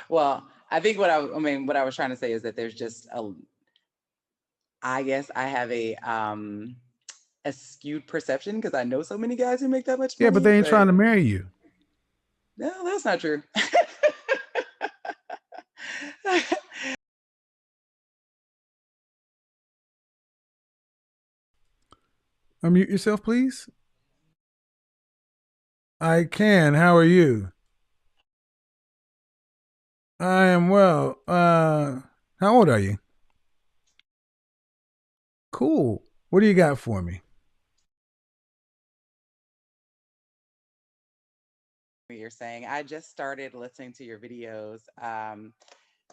Well, I think what I was trying to say is that there's just I guess I have a skewed perception because I know so many guys who make that much Yeah, but money, they ain't but trying to marry you. no, that's not true. Unmute yourself, please. I can. How are you? I am well. How old are you? Cool. What do you got for me? What you're saying. I just started listening to your videos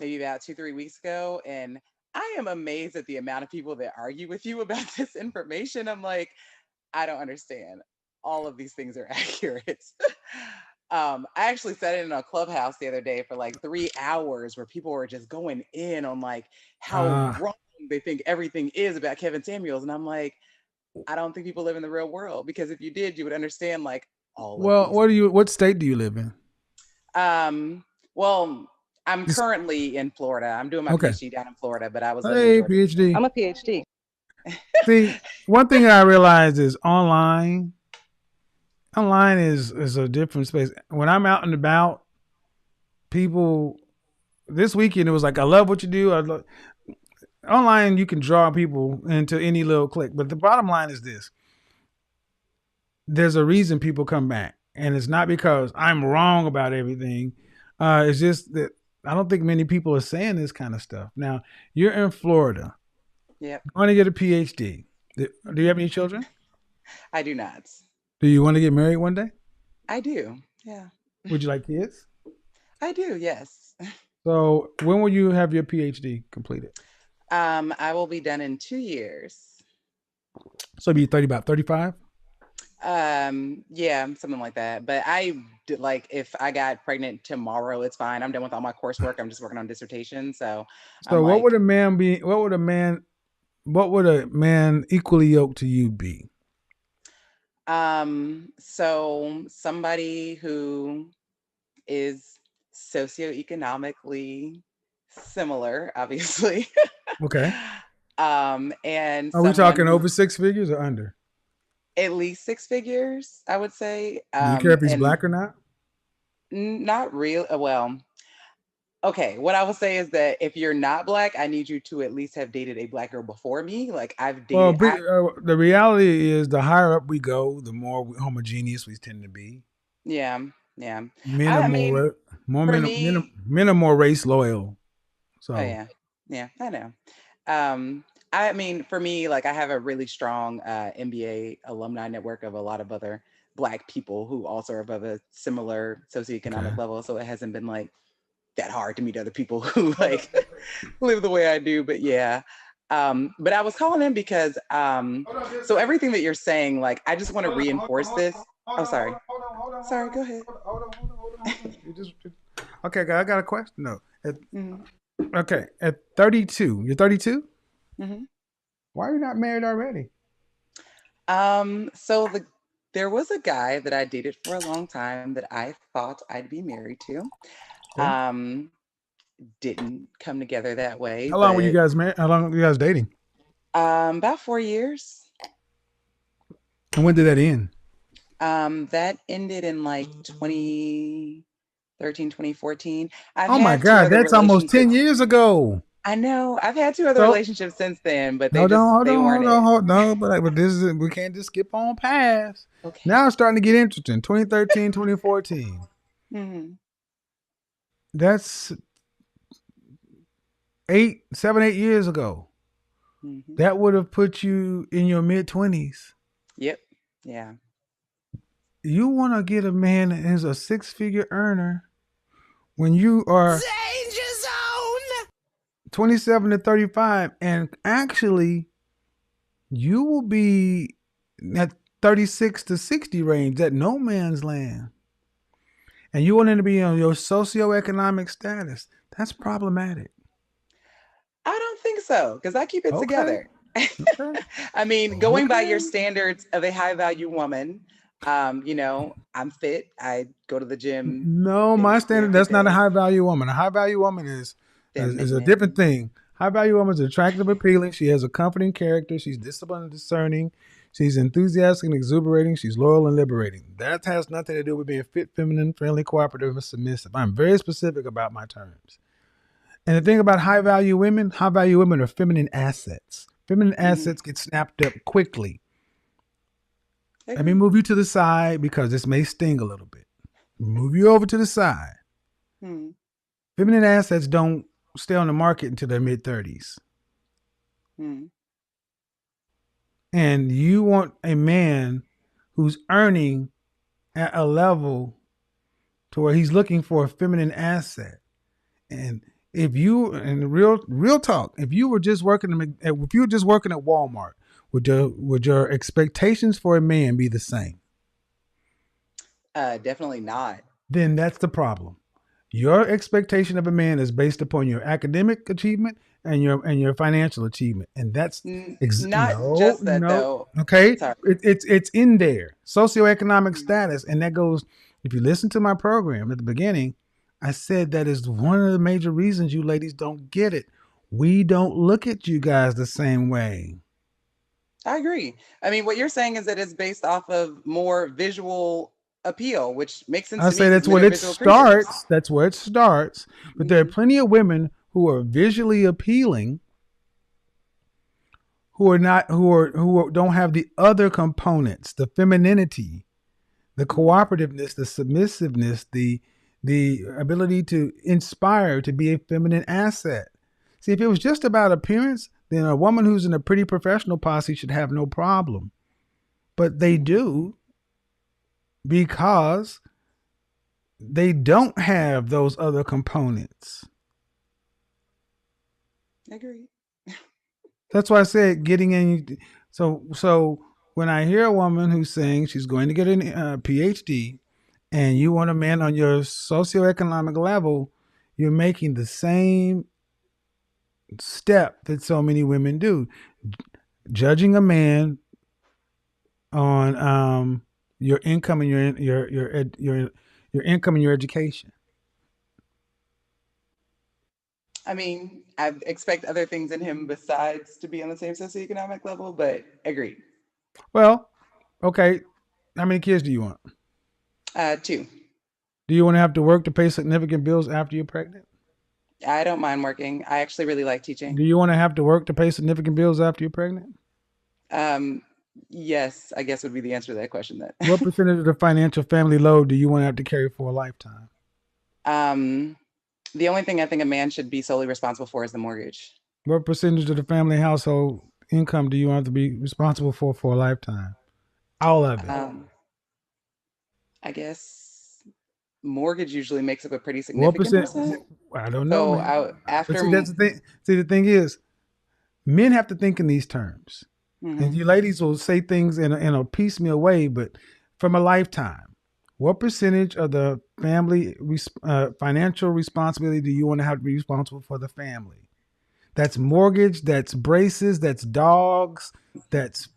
maybe about 2, 3 weeks ago, and I am amazed at the amount of people that argue with you about this information. I'm like, I don't understand. All of these things are accurate. I actually sat in a clubhouse the other day for like 3 hours where people were just going in on like how Uh, wrong they think everything is about Kevin Samuels. And I'm like, I don't think people live in the real world because if you did, you would understand like all of well, these. what state do you live in? Um, well, I'm Just currently in Florida. I'm doing my okay. PhD down in Florida, but I was living in Hey, Georgia before. PhD. I'm a PhD. See, one thing I realized is online is a different space. When I'm out and about, people this weekend it was like I love what you do. Online you can draw people into any little click, but the bottom line is this: there's a reason people come back, and it's not because I'm wrong about everything. It's just that I don't think many people are saying this kind of stuff. Now you're in Florida, Yep. want to get a PhD. Do you Hmm. have any children? I do not. Do you want to get married one day? I do. Yeah. Would you like kids? I do. Yes. So when will you have your PhD completed? I will be done in 2 years. So be 30, about 35. Yeah, something like that. But I did like if I got pregnant tomorrow, it's fine. I'm done with all my coursework. I'm just working on dissertation. So I'm So what would like, a man be? What would a man equally yoked to you be? so somebody who is socioeconomically similar, obviously. Okay. And Are we someone talking who over 6 figures or under? at least 6 figures, I would say. Do you care if he's And black or not? not real, well, okay, what I will say is that if you're not black, I need you to at least have dated a black girl before me. Like I've Well, dated, I the reality is the higher up we go, the more homogeneous we tend to be. yeah, yeah. Men are I mean, more for men are more race loyal. oh So yeah, yeah, I know. I mean, for me, like I have a really strong MBA alumni network of a lot of other black people who also are above a similar socioeconomic okay. level. So it hasn't been like that hard to meet other people who like live the way I do. But yeah. But I was calling in because so everything that you're saying, like I just want to reinforce this. Oh, sorry. Sorry, go ahead. Okay, I got a question. No. Hmm. At 32, you're 32. Hmm. Why are you not married already? So there was a guy that I dated for a long time that I thought I'd be married to. Okay. Um, didn't come together that way, How long were you but guys married? How long were you guys dating? about 4 years. And when did that end? That ended in like 2013, 2014. I've Oh my had two God, other that's almost 10 relationships. years ago. I know I've had two other So relationships since then, but hold on, hold they on, weren't hold on, it. hold no, but this is we can't just skip on past. Okay. Now it's starting to get interesting. 2013, 2014. Hmm. That's 7, 8 years ago. Hmm. That would have put you in your mid 20s. Yep. Yeah. You want to get a man that is a 6 figure earner when you are Danger Zone! 27 to 35, and actually you will be at 36 to 60 range, that no man's land. And you want him to be on your socioeconomic status. That's problematic. I don't think so because I keep it Okay. together. Okay. I mean, going by your Okay. standards of a high value woman, I'm fit. I go to the gym No, my basically standard, every that's not a day. high value woman. A high value woman is a different Feminine. thing. High value woman is attractive, appealing. She has a comforting character. She's disciplined and discerning. She's enthusiastic and exuberating. She's loyal and liberating. That has nothing to do with being fit, feminine, friendly, cooperative, and submissive. I'm very specific about my terms. And the thing about high value women are feminine assets. Feminine Hmm. assets get snapped up quickly. Let me Agree. move you to the side because this may sting a little bit. Move you over to the side. Hmm. Feminine assets don't stay on the market until their mid 30s. Hmm. And you want a man who's earning at a level to where he's looking for a feminine asset. And if you, and real talk, if you were just working, if you were just working at Walmart, would your expectations for a man be the same? Definitely not. Then that's the problem. Your expectation of a man is based upon your academic achievement and your financial achievement, and that's Not no, just that no. though. Okay, Sorry. it's in there. Socioeconomic Mhm. status, and that goes. If you listen to my program at the beginning, I said that is one of the major reasons you ladies don't get it. We don't look at you guys the same way. I agree. I mean, what you're saying is that it's based off of more visual appeal, which makes sense I to me say because that's men where are it visual creatures. starts. That's where it starts. But there are Hmm. plenty of women who are visually appealing who are not who don't have the other components, the femininity, the Hmm. cooperativeness, the submissiveness, the ability to inspire, to be a feminine asset. See, if it was just about appearance, then a woman who's in a pretty professional posse should have no problem. But they Hmm. do because they don't have those other components. I agree. That's why I said getting in. So when I hear a woman who's saying she's going to get a PhD, and you want a man on your socioeconomic level, you're making the same step that so many women do, judging a man on your income and your income and your education. I mean, I expect other things in him besides to be on the same socioeconomic level, but agree. Well, okay, how many kids do you want? Two. Do you want to have to work to pay significant bills after you're pregnant? I don't mind working. I actually really like Do teaching. you want to have to work to pay significant bills after you're pregnant? Um, yes, I guess would be the answer to that question then. What percentage of the financial family load do you want to have to carry for a lifetime? um, the only thing I think a man should be solely responsible for is the mortgage. What percentage of the family household income do you have to be responsible for a lifetime? All of it. Um, I guess mortgage usually makes up a pretty What significant percent? percent. I don't know, So man. I But after. see, that's the thing. See, the thing is, men have to think in these terms, and Mhm. you ladies will say things in a piecemeal way, but from a lifetime. What percentage of the family financial responsibility do you want to have to be responsible for the family? That's mortgage, that's braces, that's dogs, that's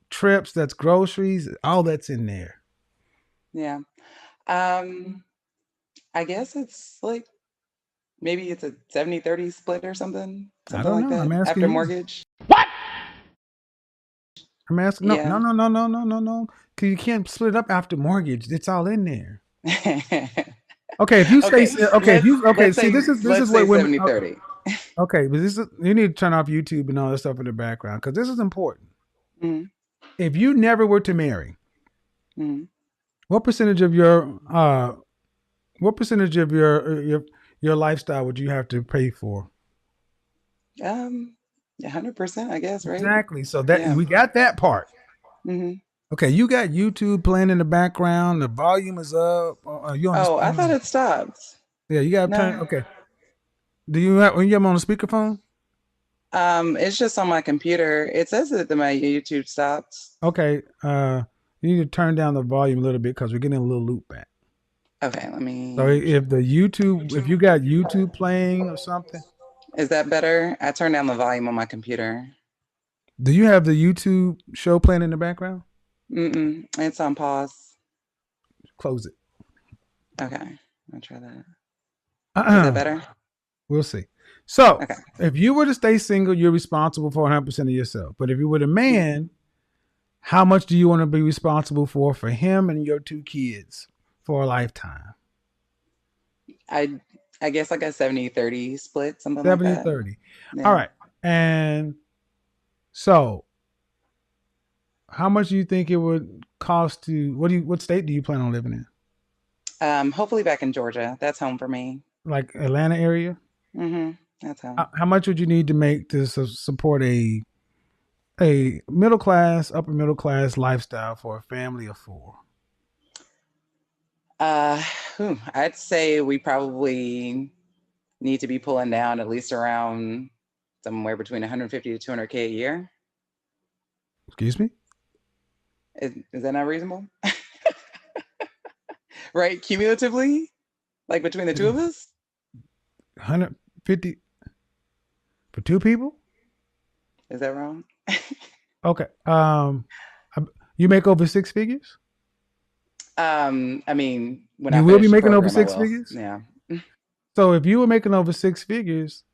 trips, that's groceries, all that's in there. Yeah. Um, I guess it's like maybe it's a 70-30 split or something, I something don't like know. that I'm asking after you. mortgage. I'm asking. No, no, Yeah. no, no, no, no, no, no. Cause you can't split it up after mortgage. It's all in there. Okay, if you say Okay, okay, if you okay, let's see say this is let's what say women 70-30. okay, but this is you need to turn off YouTube and all that stuff in the background because this is important. Mhm. If you never were to marry, Mhm. what percentage of your what percentage of your lifestyle would you have to pay for? Um, 100%, I guess, right? Exactly. So that Yeah. we got that part. Hmm. Okay, you got YouTube playing in the background. The volume is up. You on the Oh, I thought it stopped. yeah, you got to turn. No. Okay, do you have when you have them on the speakerphone? It's just on my computer. It says that my YouTube stopped. Okay, you need to turn down the volume a little bit because we're getting a little loop back. Okay, let So me. if you got YouTube playing or something, Is that better? I turned down the volume on my computer. do you have the YouTube show playing in the background? Mm-mm, it's on pause. Close it. Okay. I'll try that. Is that better? We'll see. So, Okay. if you were to stay single, you're responsible for 100% of yourself. But if you were a man, how much do you want to be responsible for him and your 2 kids for a lifetime? I I guess like a 70-30 split, something like 70 that. 30. Yeah. All right. And so, how much do you think it would cost to what state do you plan on living in? Hopefully back in Georgia. That's home for me. Like Atlanta area? That's home. How much would you need to make to support a middle class, upper middle class lifestyle for a family of 4? I'd say we probably need to be pulling down at least around somewhere between 150 to 200K a year. Excuse me? Is that not reasonable? Right? Cumulatively? Like between the 2 of us? 150 for 2 people? Is that wrong? Okay. You make over 6 figures? I mean, when You I will be finish the making over program, I 6 will. figures? Yeah. So if you were making over 6 figures,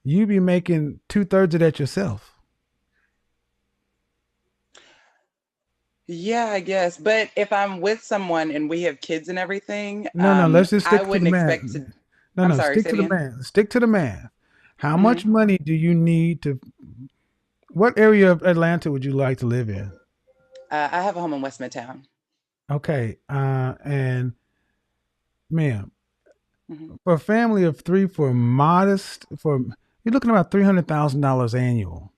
you'd be making 2/3 of that yourself. Yeah, I guess. But if I'm with someone and we have kids and everything, No, let's just I stick to the wouldn't math. expect to. No, I'm no, sorry, stick say to it the again. math. Stick to the math. How much hmm money do you need to? What area of Atlanta would you like to live in? I have a home in West Midtown. Okay, and ma'am, hmm for a family of 3, you're looking about $300,000 annual.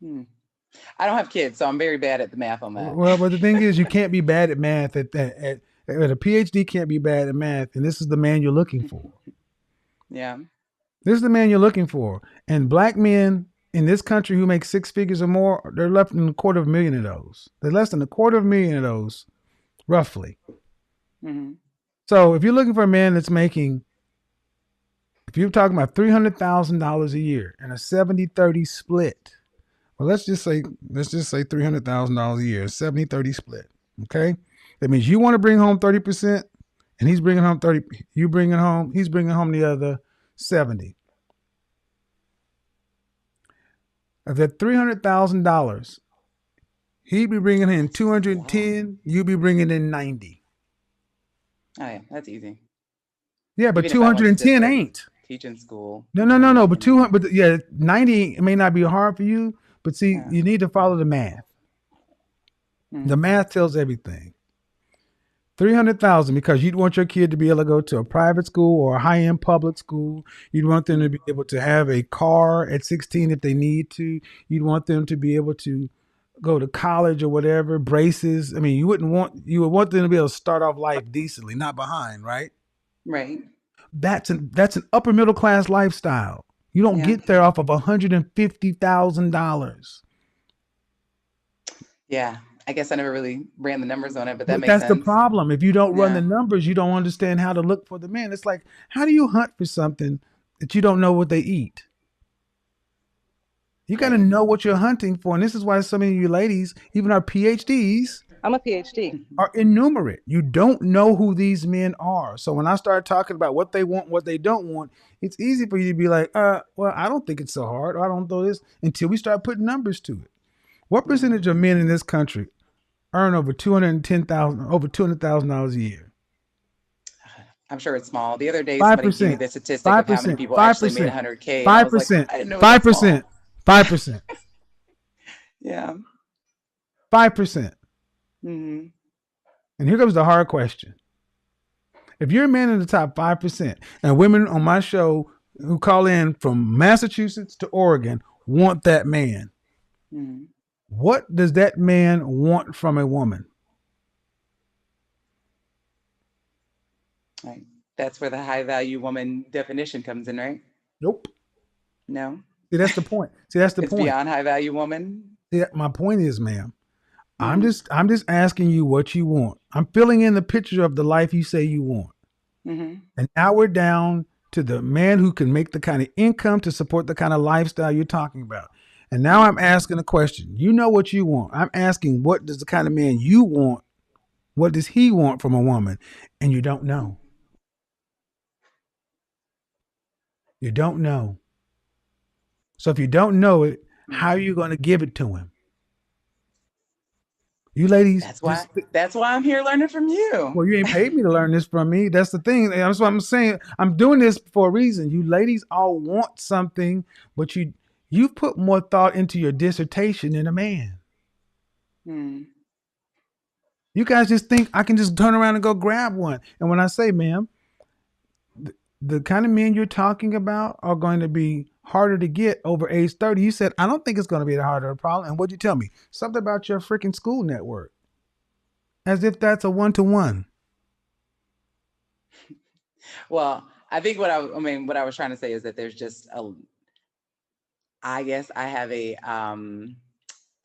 Hmm. I don't have kids, so I'm very bad at the math on that. Well, but the thing is, you can't be bad at math. At a PhD can't be bad at math, and this is the man you're looking for. Yeah. This is the man you're looking for. And black men in this country who make 6 figures or more, they're less than $250,000 of those. They're less than $250,000 of those, roughly. hmm So if you're looking for a man that's making, if you're talking about $300,000 a year and a 70-30 split, well, let's just say $300,000 a year, 70-30 split. Okay, that means you want to bring home 30%, and he's bringing home 30. He's bringing home the other 70. Of that $300,000, he'd be bringing in That's a lot. 210. You'd be bringing in 90. Oh yeah, that's easy. Yeah, but Even if I went to 210 like ain't. teaching school, No. But you know. 200. But yeah, 90 it may not be hard for you. But see, Yeah. you need to follow the math. The hmm math tells everything. 300,000 because you'd want your kid to be able to go to a private school or a high-end public school. You'd want them to be able to have a car at 16 if they need to. You'd want them to be able to go to college or whatever, braces. I mean, you would want them to be able to start off life decently, not behind, right? Right. That's an upper middle class lifestyle. You don't Yeah. get there off of $150,000. Yeah. I guess I never really ran the numbers on it, but that But makes that's the sense. problem. If you don't run the Yeah. numbers, you don't understand how to look for the man. It's like, how do you hunt for something that you don't know what they eat? You got to Right. know what you're hunting for. And this is why so many of you ladies, even our PhDs, I'm a PhD. Mhm. are innumerate. You don't know who these men are. So when I start talking about what they want, what they don't want, it's easy for you to be like, well, I don't think it's so hard. Or I don't know this until we start putting numbers to it. What Yeah. percentage of men in this country earn over $200,000 a year? I'm sure it's small. The other day, somebody gave me 5%, the statistic of how many 5%, people actually made 5%, 100K, and I was like, 5%, I didn't know it was that small. 5%, 5%, Yeah. 5%. hmm And here comes the hard question. If you're a man in the top 5%, and women on my show who call in from Massachusetts to Oregon want that man, hmm what does that man want from a woman? Right. That's where the high value woman definition comes in, right? Nope. No, See, that's the point. See, that's the it's point. beyond high value woman. See, my point is, ma'am, I'm hmm just asking you what you want. I'm filling in the picture of the life you say you want. hmm And now we're down to the man who can make the kind of income to support the kind of lifestyle you're talking about. And now I'm asking a question. You know what you want. I'm asking what does the kind of man you want What does he want from a woman? And you don't know. You don't know. So if you don't know it, how are you going to give it to him? You ladies, That's why I'm here learning from you. well, you ain't paid me to learn this from me. That's the thing. That's what I'm saying. I'm doing this for a reason. You ladies all want something, but you put more thought into your dissertation than a man. Hmm. You guys just think I can just turn around and go grab one. And when I say, ma'am, the kind of men you're talking about are going to be harder to get over age 30. You said, I don't think it's going to be a harder problem. And what'd you tell me? Something about your freaking school network. As if that's a one-to-one. Well, I think what I was trying to say is that there's just I guess I have a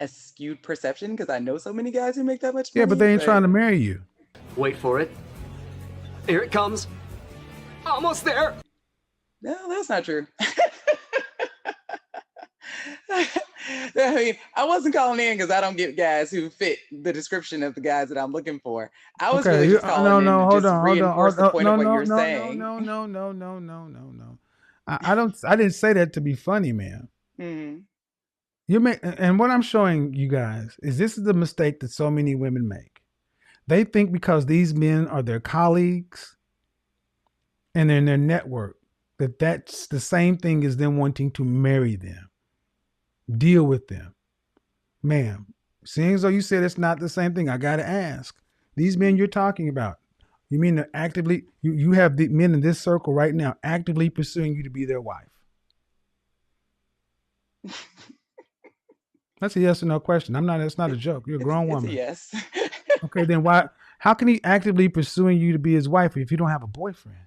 skewed perception because I know so many guys who make that much money. Yeah, but they ain't trying to marry you. Wait for it. Here it comes. Almost there. No, that's not true. I mean, I wasn't calling in because I don't get guys who fit the description of the guys that I'm looking for. I was really just calling in to hold just on, reinforce the point of what no, you're no, saying. no. I didn't say that to be funny, man. Mhm. And what I'm showing you guys is this is the mistake that so many women make. They think because these men are their colleagues and in their network, that that's the same thing as them wanting to marry them, deal with them. Ma'am, seeing as though you said it's not the same thing, I got to ask. These men you're talking about, you mean they're actively, you have the men in this circle right now actively pursuing you to be their wife? That's a yes or no question. It's not a joke. You're a grown woman. It's a yes. Okay, then how can he actively pursuing you to be his wife if you don't have a boyfriend?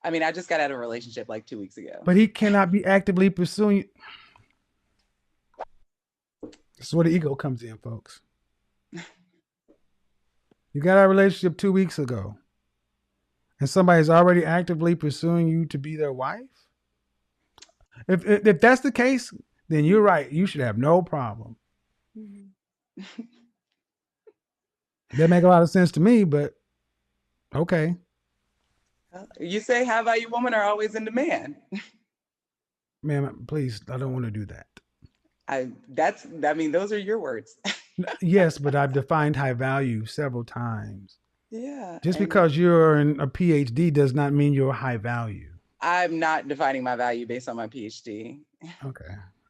I mean, I just got out of a relationship like 2 weeks ago. But he cannot be actively pursuing you. This is where the ego comes in, folks. You got out of a relationship 2 weeks ago, and somebody's already actively pursuing you to be their wife? If that's the case, then you're right. You should have no problem. That make a lot of sense to me, but okay. You say high value women are always in demand. Ma'am, please, I don't want to do that. I mean, those are your words. Yes, but I've defined high value several times. Yeah. Just because you're a PhD does not mean you're high value. I'm not defining my value based on my PhD. Okay.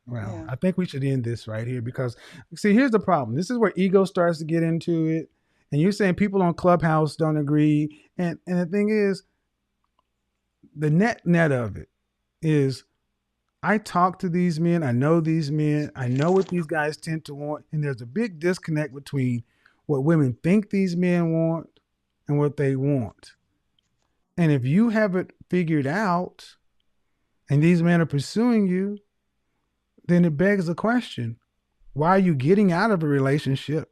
Well, yeah. I think we should end this right here because, see, here's the problem. This is where ego starts to get into it. And you're saying people on Clubhouse don't agree. And the thing is, the net of it is I talk to these men. I know these men. I know what these guys tend to want. And there's a big disconnect between what women think these men want and what they want. And if you have it figured out and these men are pursuing you, then it begs the question, why are you getting out of a relationship?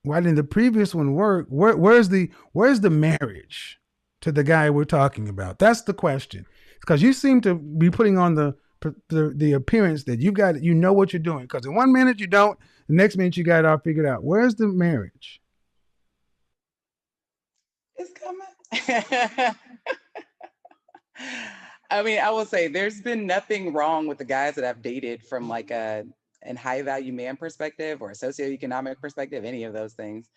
Why didn't the previous one work? Where's the marriage to the guy we're talking about? That's the question. Because you seem to be putting on the appearance that you know what you're doing. Because in 1 minute you don't, the next minute you got it all figured out. Where's the marriage? It's coming. I mean, I will say there's been nothing wrong with the guys that I've dated from like an high value man perspective or a socioeconomic perspective, any of those things.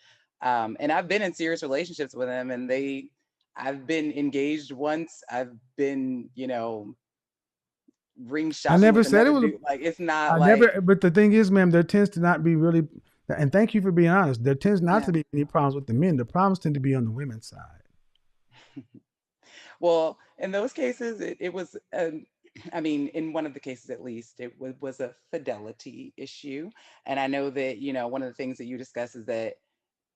And I've been in serious relationships with them, and I've been engaged once. I've been, ring shopping. I never said it was like it's not. But the thing is, ma'am, there tends to not be really. And thank you for being honest. There tends not to be any problems with the men. The problems tend to be on the women's side. Well, in those cases, it was. I mean, in one of the cases at least, it was a fidelity issue. And I know that one of the things that you discuss is that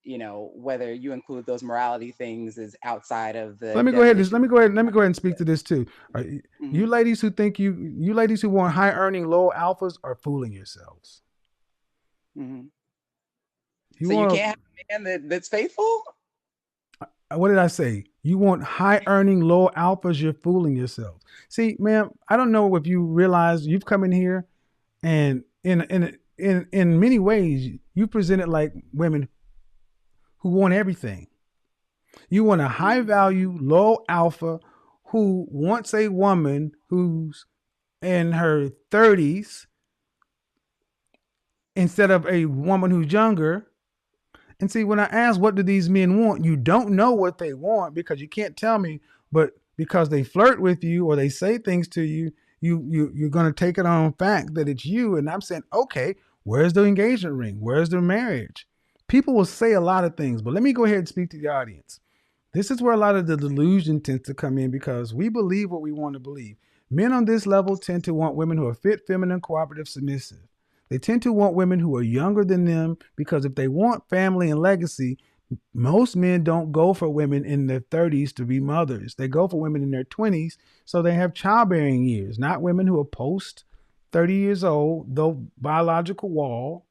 whether you include those morality things is outside of the. Let me go ahead and speak to this too. You ladies who think you ladies who want high earning low alphas are fooling yourselves. Mm-hmm. You can't have a man that's faithful? What did I say? You want high earning low alphas, you're fooling yourselves. See, ma'am, I don't know if you realize you've come in here and in many ways you present it like women who want everything. You want a high value, low alpha who wants a woman who's in her 30s instead of a woman who's younger. And see, when I ask what do these men want, you don't know what they want because you can't tell me, but because they flirt with you or they say things to you, you're going to take it on fact that it's you. And I'm saying, okay, where's the engagement ring? Where's the marriage? People will say a lot of things, but let me go ahead and speak to the audience. This is where a lot of the delusion tends to come in because we believe what we want to believe. Men on this level tend to want women who are fit, feminine, cooperative, submissive. They tend to want women who are younger than them because if they want family and legacy, most men don't go for women in their 30s to be mothers. They go for women in their 20s so they have childbearing years, not women who are post 30 years old, though biological wall.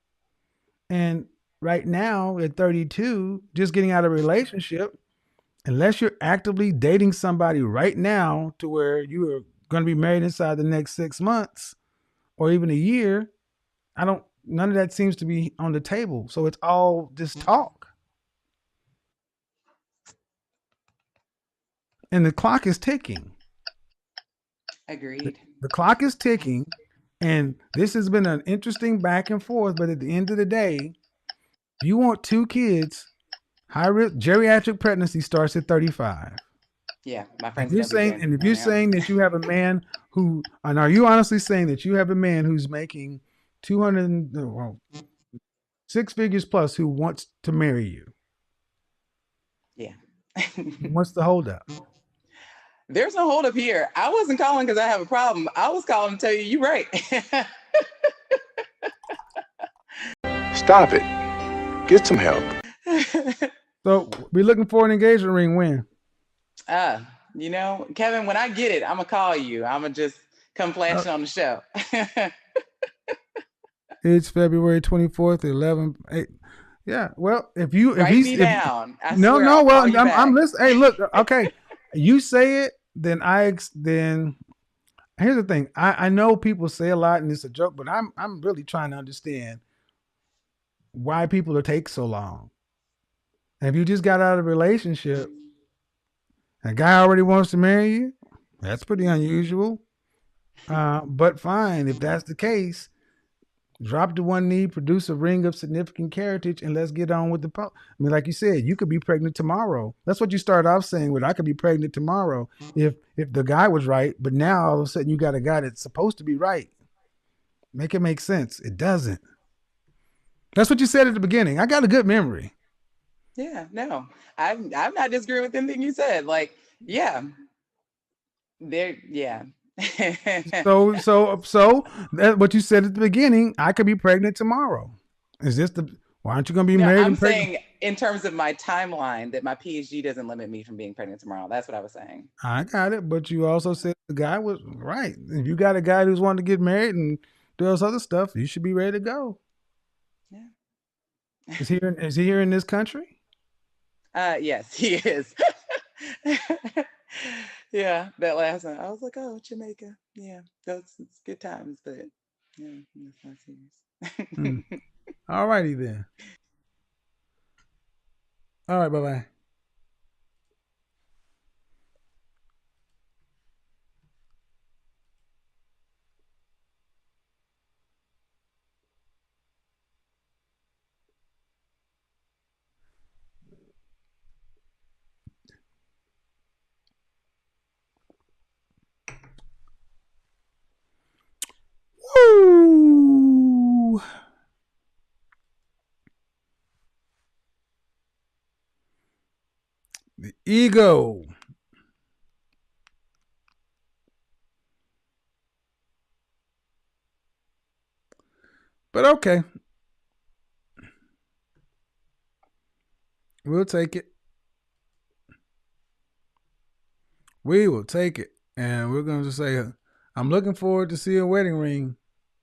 And right now at 32, just getting out of a relationship, unless you're actively dating somebody right now to where you are going to be married inside the next 6 months or even a year, none of that seems to be on the table. So it's all just talk. And the clock is ticking. Agreed. The clock is ticking. And this has been an interesting back and forth. But at the end of the day, if you want 2 kids, high risk geriatric pregnancy starts at 35. Yeah, my friends. If you're saying that you have a man who, and are you honestly saying that you have a man who's making 6 figures plus who wants to marry you? Yeah. What's the holdup? There's no holdup here. I wasn't calling because I have a problem. I was calling to tell you you're right. Stop it. Get some help. So we're looking for an engagement ring when? Kevin, when I get it, I'm going to call you. I'm going to just come flashing on the show. It's February 24th, 11. 8. Yeah. Well, if Write me down. I'm listening. Hey, look, okay. You say it, then here's the thing. I know people say a lot and it's a joke, but I'm really trying to understand why people take so long. And if you just got out of a relationship, a guy already wants to marry you, that's pretty unusual. But fine, if that's the case, drop to one knee, produce a ring of significant carriage, and let's get on with the like you said, you could be pregnant tomorrow. That's what you started off saying with, I could be pregnant tomorrow if the guy was right. But now all of a sudden you got a guy that's supposed to be right. Make it make sense. It doesn't. That's what you said at the beginning. I got a good memory. Yeah, no, I'm not disagreeing with anything you said. Like, yeah, yeah. So that what you said at the beginning, I could be pregnant tomorrow. Is this why aren't you going to be married? I'm saying in terms of my timeline that my PhD doesn't limit me from being pregnant tomorrow. That's what I was saying. I got it. But you also said the guy was right. If you got a guy who's wanting to get married and do this other stuff, you should be ready to go. Yeah. Is he here in this country? Yes, he is. Yeah, that last one. I was like, oh, Jamaica. Yeah, it's good times, but yeah, it's not serious. All righty then. All right, bye-bye. Woo! The ego. But okay. We'll take it. We will take it. And we're going to say, I'm looking forward to see a wedding ring